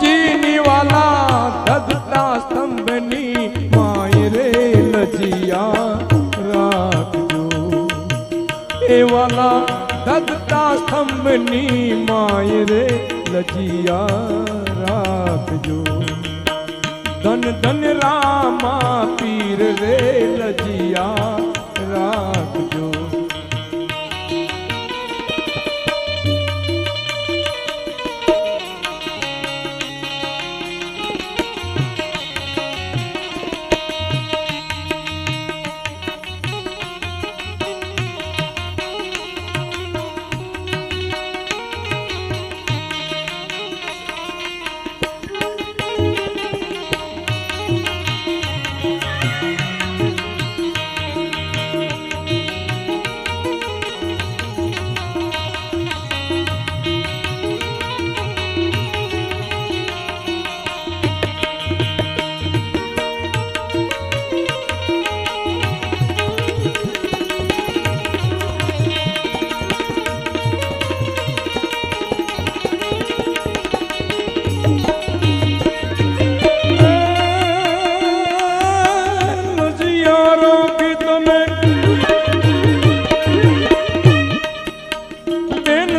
जीनी वाला दगता स्तंभनी माय रे लजिया राखजो। ए वाला दगता स्तंभनी माय रे लजिया राखजो। धन धन रामा पीर रे लजिया राखजो।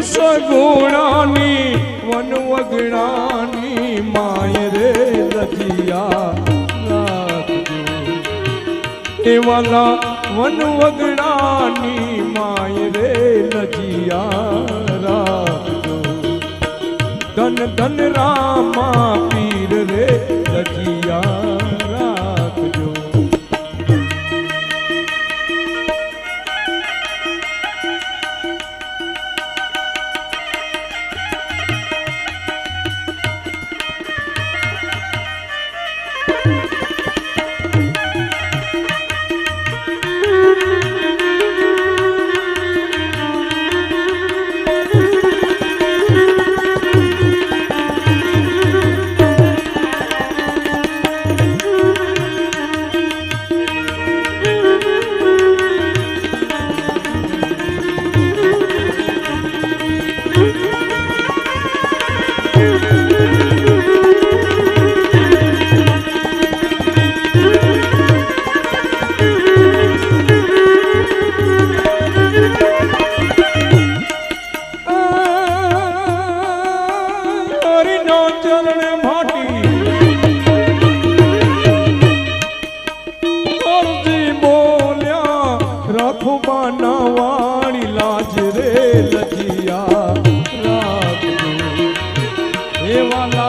सगुणानी वन वगणानी माय रे लजिया राखजो। ए वाला वन वगणानी माय रे लजिया राखजो। धन धन रामा पीर रे लजिया राखजो। वाणी लाज रे लजिया राखजो। हे वाला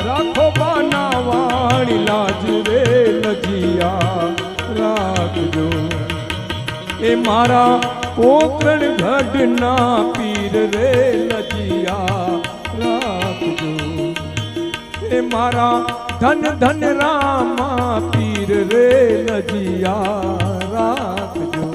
राखो बाना वाणी लाज रे लजिया राखजो। ए मारा पोकरण घडना पीर रे लजिया राखजो। ए मारा धन धन रामा पीर रे लजिया राखजो।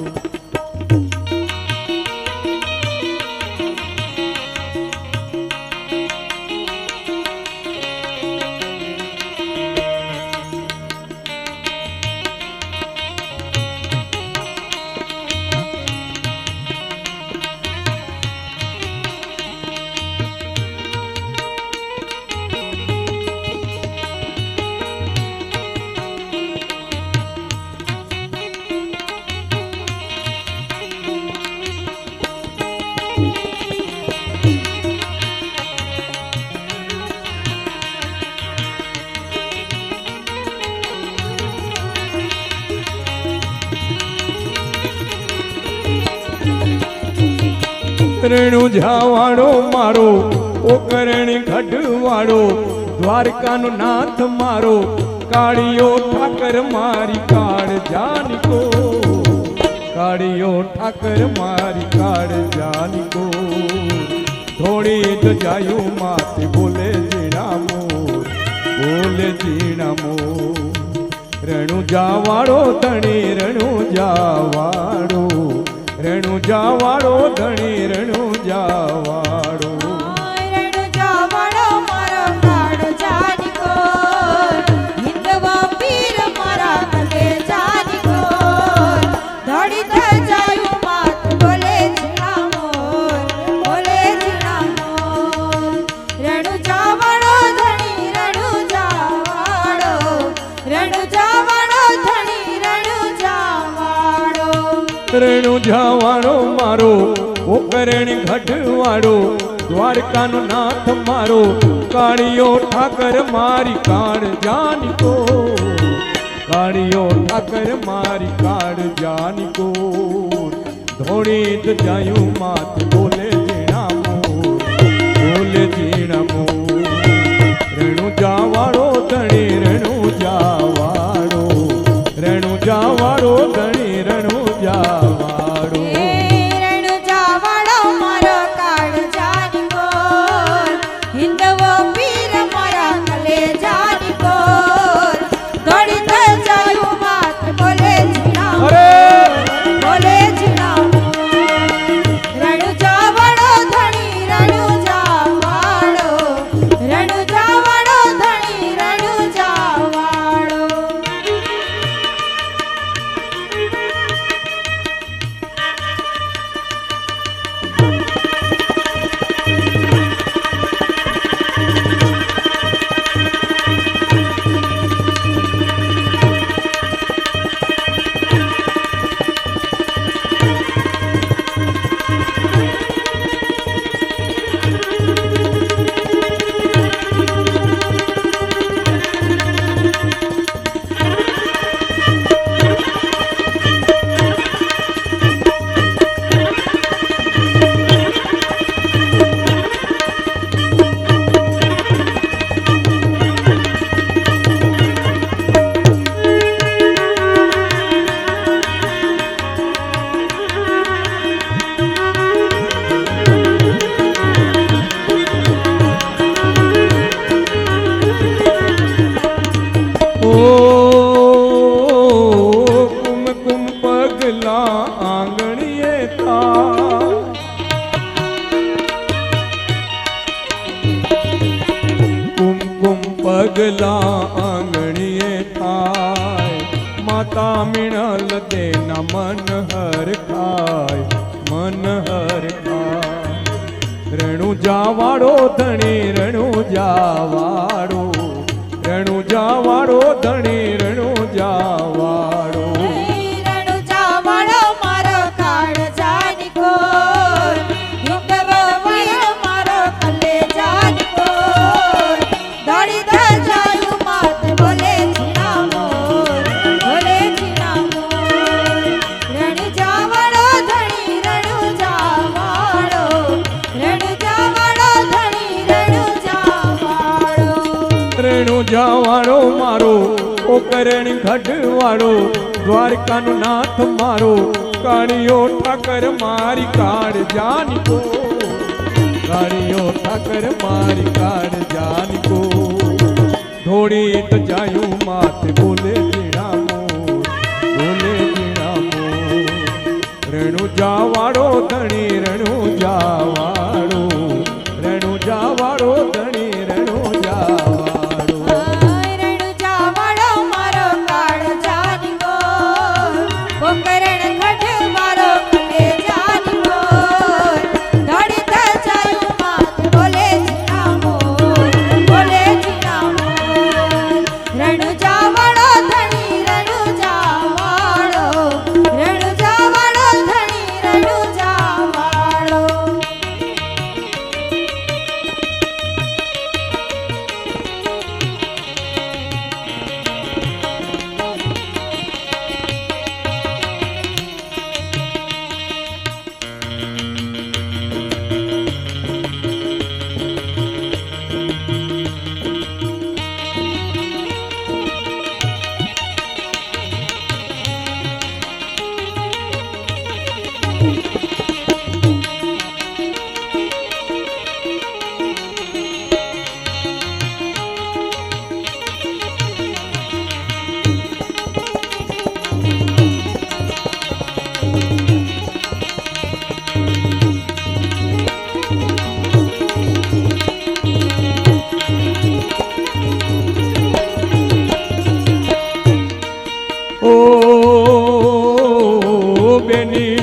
रेणु जावाड़ो मारो ओ करणी खडवाड़ो द्वारकानु नाथ मारो काड़ियो ठाकर मारी काड़ जानी को। काड़ियो ठाकर मारी काड़ जानी को। थोड़ी तो जायू माते बोले जीना मोर बोले जीना मोर। रेणु जावाड़ो धणी रेणु जावाड़ो रेणु जावाड़ो धणी रेणु जावाड़ो। रेणु जावाड़ो मारो काड़ जानी को। हिंदवा पीर मारा कले जानी को। धड़ी थे जायू मात बोले जीना मोर बोले जीना मोर। रेणु जावाड़ो धणी રેણુ જાવાળો મારો ઓકરણી ઘટવાળો દ્વારકાનો નાથ મારો કાળિયો ઠાકર મારી કાળ જાનકો કાળિયો ઠાકર મારી કાળ જાનકો ધોળી તો જાયું માથ બોલે જીણા મોર બોલે જીણા મોર રેણુ જાવાળો ધણી રેણુ જાવાળો રેણુ જાવાળો ધણી રેણુ જાવાળો રેણુ જાવાળો મારો કાળ જાનકો હિંદવો પીર મારા કલેજાની કોર દોડી તો જાયું માથ બોલે જીણા અરે બોલે જીણા રેણુ જાવાળો ધણી રેણુ જાવાળો રેણુ જાવાળો ધણી રેણુ જાવાળો કુમકુમ પગલા આંગણીએ તા કુમકુમ પગલા આંગણીએ થાય માતા મિણલ દેના મન હર ખાય મન હર ખાય રેણુ જાવાળો ધણી રેણુ જાવાળો રેણુ જાવાળો ધણી રેણુ જાવાળો રેણુ જાવાળો મારો કાળ જાનકો હિંદવો પીર મારો કલેજાની કોર દોડી તો જાયું માથ બોલે જીણા મોર બોલે જીણા મોર રેણુ જાવાળો ધણી રેણુ જાવાળો રેણુ જાવાળો ધણી રેણુ જાવાળો રેણુ જાવાળો મારો ઓકરણી ઘટવાળો દ્વારકાનો નાથ મારો કાળિયો ઠાકર મારી કાળ જાનકો કાળિયો ઠાકર મારી કાળ જાનકો ધોળી તો જાયું માથે બોલે જીણા મોર બોલે જીણા મોર રેણુ જાવાળો ધણી રેણુ જાવાળો રેણુ જાવાળો ધણી રેણુ જાવાળો રેણુ જાવાળો મારો કાળ જાનકો પોકરણ ખડ મારો કલેજાની કોર દોડી તો જાયું માથ બોલે જીણા મોર બોલે જીણા મોર રેણુ જાવાળો ધણી રેણુ જાવાળો રેણુ જાવાળો ધણી રેણુ જાવાળો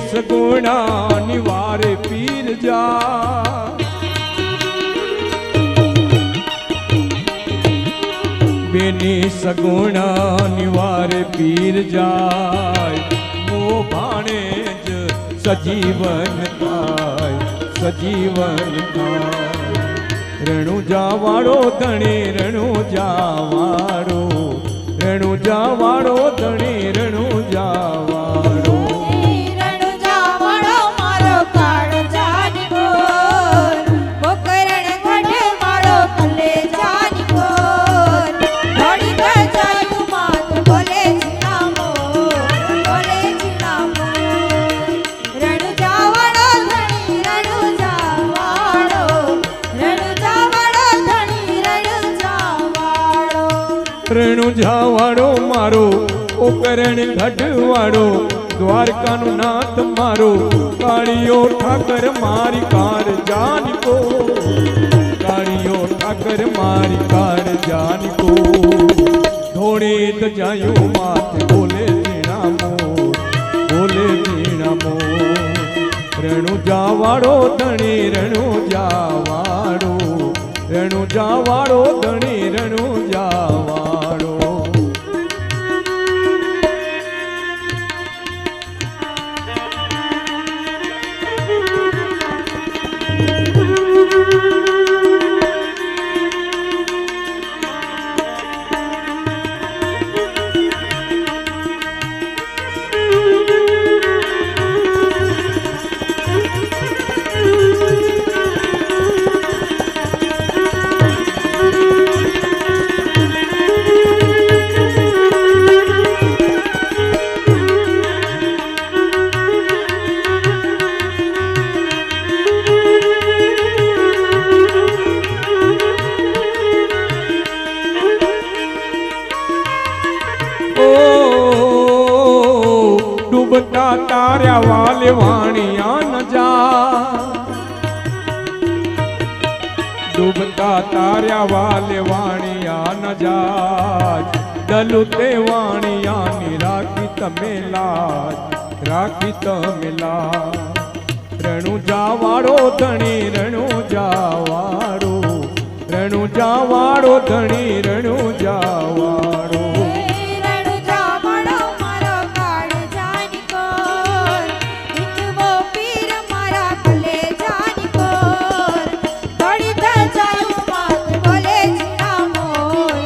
સગુણા નિવારે પીર જા બેની સગુણા નિવારે પીર જાય મો ભાણે સજીવન થાય સજીવન થાય રણુજા વાળો ધણી રણુજા વાળો રણુજા વાળો ધણી રણુજા વાળો રણુજા વાળો મારો કાળજાની ગોર પોકરણ ગઢ મારો કલેજાની ગોર ધોળી ગજાયું માત બોલે જીના મોર રણુજા વાળો ધણી રણુજા વાળો રણુજા વાળો ધણી રણુજા વાળો રણુજા વાળો મારો પોકરણ ગઢ વાળો દ્વારકાનો નાથ મારો કાળિયો ઠાકર મારી કાર જાની કો કાળિયો ઠાકર મારી કાર જાની કો ધોળે દજાયું માથે બોલે જીણા મોર બોલે જીણા મોર રણુજા વાળો ધણી રણુજા વાળો રણુજા વાળો ધણી રણુજા વાળો ડૂબતા તાર્યા વાલે વાણિયા ન જા ડૂબતા તાર્યા વાલે વાણિયા ન જા ડલુ તે વાણિયાની રાખી તમે લાજ રાખી તમે લાજ રણુજા વાળો ધણી રણુજા વાળો રણુજા વાળો ધણી રણુજા વાળો રણુજા વાળો મારો કાળજાની ગોર હિંદવો પીર મારા કલેજાની ગોર ધોળી ગજાયું માત બોલે જીના મોર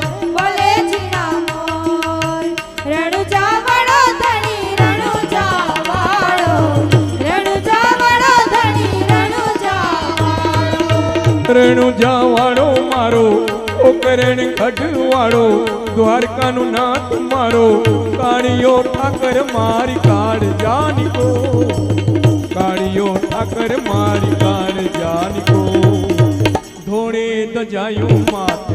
રણુજા વાળો ધણી રણુજા વાળો રણુજા વાળો ધણી રણુજા વાળો રણુજા વાળો મારો પોકરણ ગઢ વાળો દ્વારકાનો નાથ મારો કાળિયો ઠાકર મારી કાળ જાની કો કાળિયો ઠાકર મારી કાળ જાની કો ધોળે દજાયું માથે